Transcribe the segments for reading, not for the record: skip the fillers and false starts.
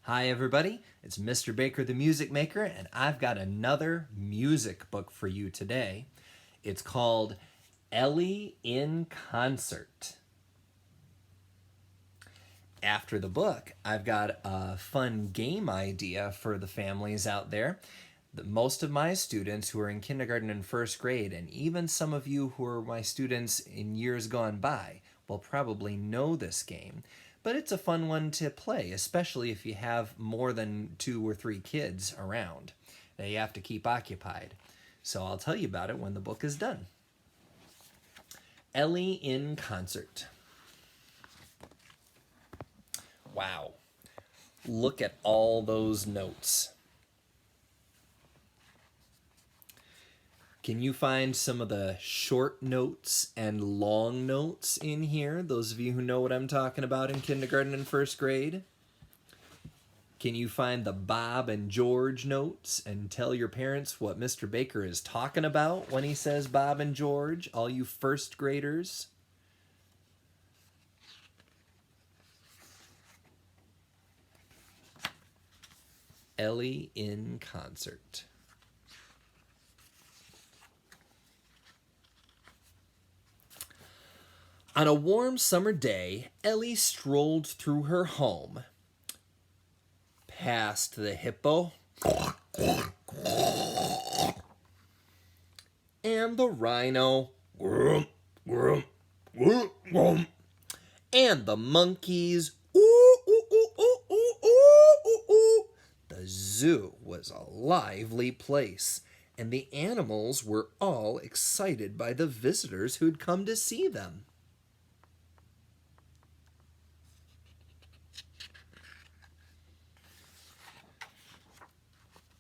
Hi everybody, it's Mr. Baker the Music Maker, and I've got another music book for you today. It's called Ellie in Concert. After the book, I've got a fun game idea for the families out there. Most of my students who are in kindergarten and first grade, and even some of you who are my students in years gone by, will probably know this game. But it's a fun one to play, especially if you have more than 2 or 3 kids around that you have to keep occupied. So I'll tell you about it when the book is done. Ellie in Concert. Wow, look at all those notes. Can you find some of the short notes and long notes in here? Those of you who know what I'm talking about in kindergarten and first grade. Can you find the Bob and George notes and tell your parents what Mr. Baker is talking about when he says Bob and George, all you first graders? Ellie in Concert. On a warm summer day, Ellie strolled through her home, past the hippo and the rhino and the monkeys. The zoo was a lively place, and the animals were all excited by the visitors who'd come to see them.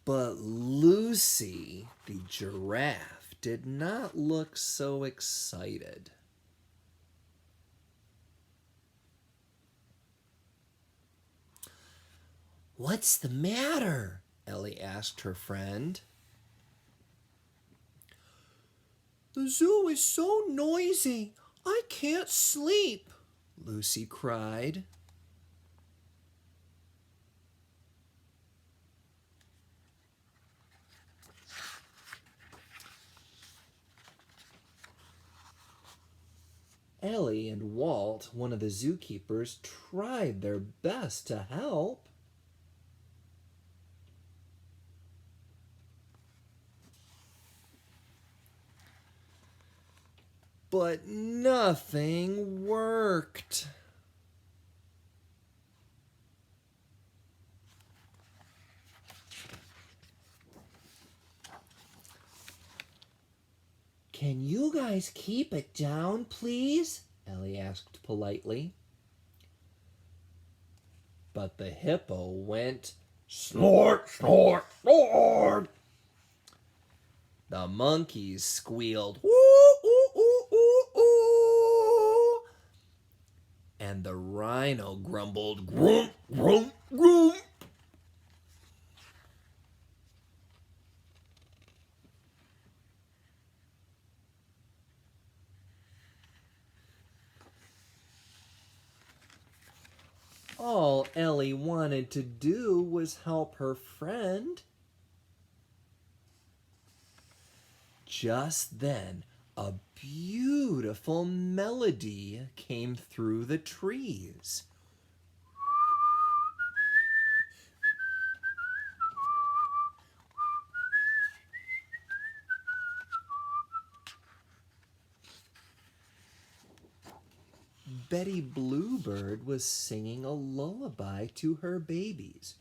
But Lucy, the giraffe, did not look so excited. "What's the matter?" Ellie asked her friend. "The zoo is so noisy, I can't sleep," Lucy cried. Ellie and Walt, one of the zookeepers, tried their best to help. But nothing worked. "Can you guys keep it down, please?" Ellie asked politely. But the hippo went snort, snort, snort. The monkeys squealed, "Woo, ooh, ooh, ooh, ooh." And the rhino grumbled, "Grump, grump, grump." All Ellie wanted to do was help her friend. Just then, a beautiful melody came through the trees. Betty Bluebird was singing a lullaby to her babies.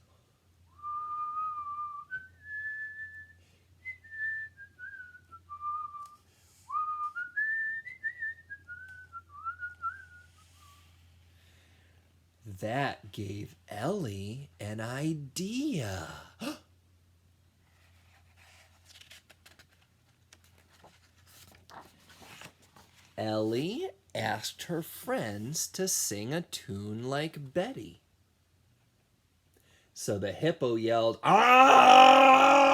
That gave Ellie an idea. Ellie asked her friends to sing a tune like Betty. So the hippo yelled, "Ah!"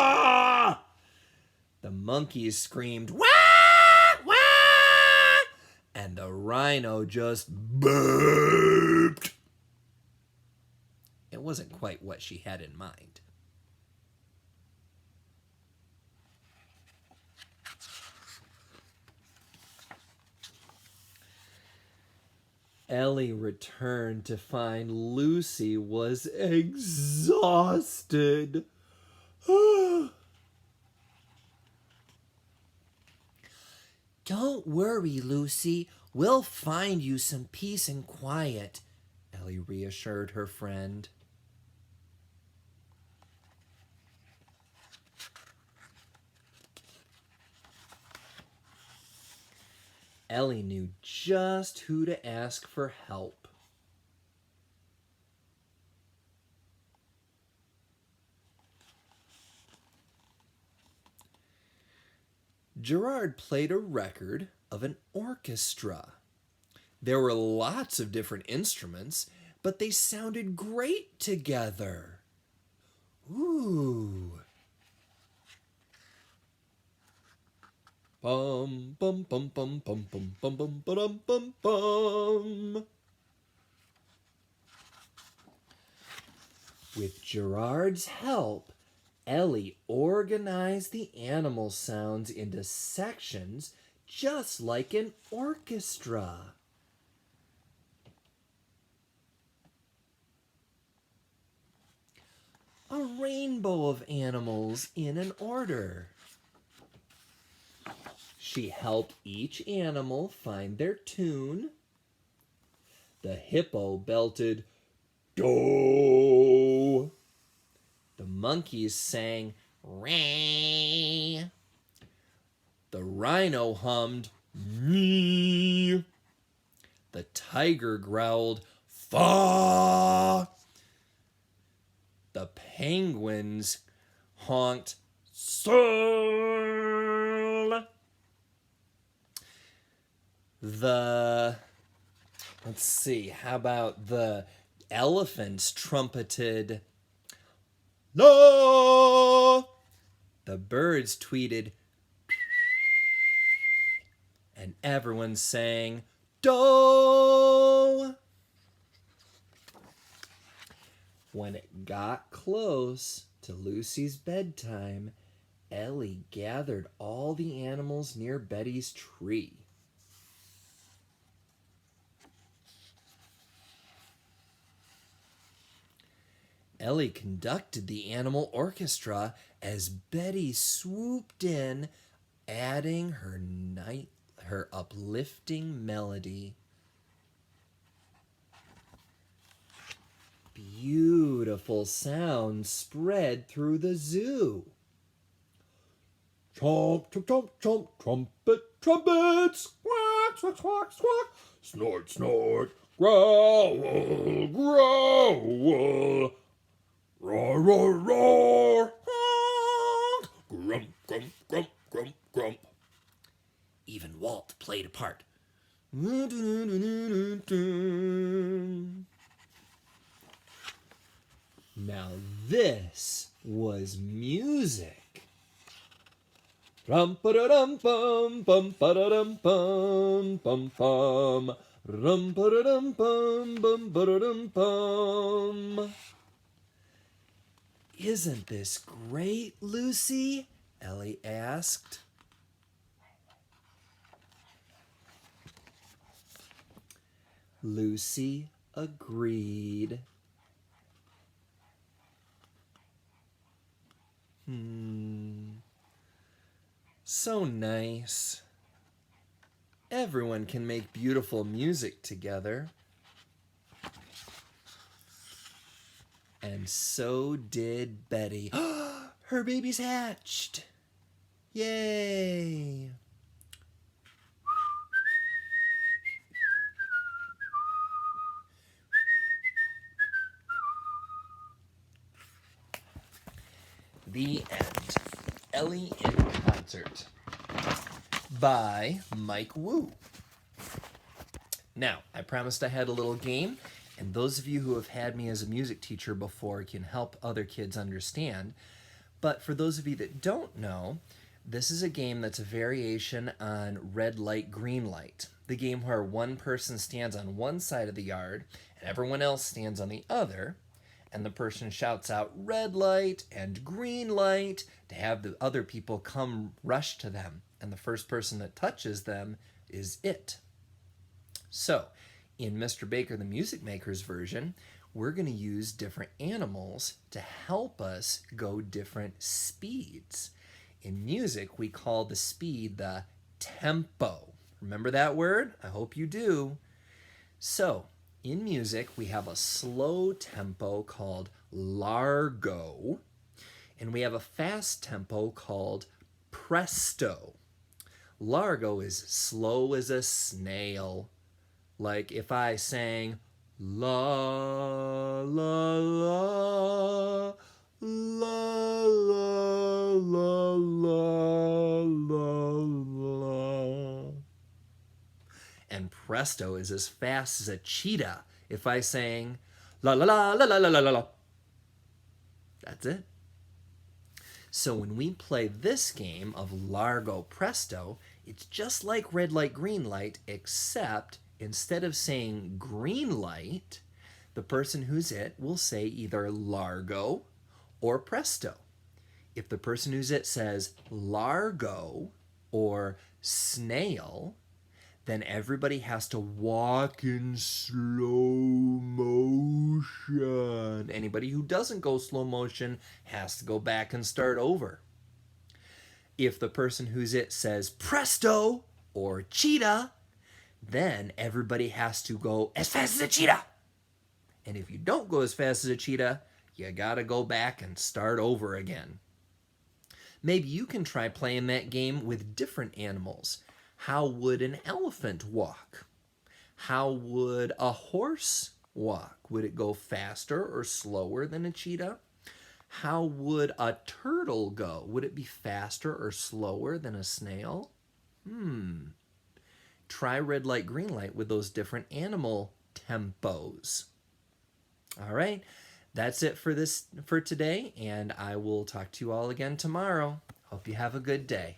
The monkeys screamed, "Wah! Wah!" And the rhino just burped. It wasn't quite what she had in mind. Ellie returned to find Lucy was exhausted. Don't worry, Lucy. We'll find you some peace and quiet, Ellie reassured her friend. Ellie knew just who to ask for help. Gerard played a record of an orchestra. There were lots of different instruments, but they sounded great together. Ooh. Bum bum bum bum bum bum bum bum bum bum bum. With Gerard's help, Ellie organized the animal sounds into sections just like an orchestra. A rainbow of animals in an order. She helped each animal find their tune. The hippo belted, "Do." The monkeys sang, "Ray." The rhino hummed, "Me." The tiger growled, "Fa." The penguins honked, "Sol." How about the elephants trumpeted, "No." The birds tweeted, and everyone sang, "Do." When it got close to Lucy's bedtime, Ellie gathered all the animals near Betty's tree. Ellie conducted the animal orchestra as Betty swooped in, adding her uplifting melody. Beautiful sounds spread through the zoo. Chomp, chomp, chomp, chomp, trumpet, trumpets, squawk, squawk, squawk, squawk, snort, snort, growl, growl, roar, roar, roar, honk, grump, grump, grump, grump, grump. Even Walt played a part. Now this was music. Rum pa da dum bum bum pa da dum bum bum bum rum pa da dum bum bum ba da dum bum. Isn't this great, Lucy? Ellie asked. Lucy agreed. So nice. Everyone can make beautiful music together. And so did Betty. Her baby's hatched. Yay! The end. Ellie in Concert by Mike Wu. Now, I promised I had a little game, and those of you who have had me as a music teacher before can help other kids understand. But for those of you that don't know, this is a game that's a variation on red light, green light. The game where one person stands on one side of the yard and everyone else stands on the other. and the person shouts out red light and green light to have the other people come rush to them. And the first person that touches them is it. So, in Mr. Baker the Music Maker's version, we're going to use different animals to help us go different speeds. In music, we call the speed the tempo. Remember that word? I hope you do. So, in music, we have a slow tempo called largo, and we have a fast tempo called presto. Largo is slow as a snail. Like if I sang la la la la la la la la. And presto is as fast as a cheetah if I sang la la la la la la la la. That's it. So when we play this game of Largo Presto, it's just like red light, green light, except instead of saying green light, the person who's it will say either Largo or Presto. If the person who's it says Largo or snail, then everybody has to walk in slow motion. Anybody who doesn't go slow motion has to go back and start over. If the person who's it says presto or cheetah, then everybody has to go as fast as a cheetah. And if you don't go as fast as a cheetah, you gotta go back and start over again. Maybe you can try playing that game with different animals. How would an elephant walk? How would a horse walk? Would it go faster or slower than a cheetah? How would a turtle go? Would it be faster or slower than a snail? Try red light, green light with those different animal tempos. All right, that's it for today, and I will talk to you all again tomorrow. Hope you have a good day.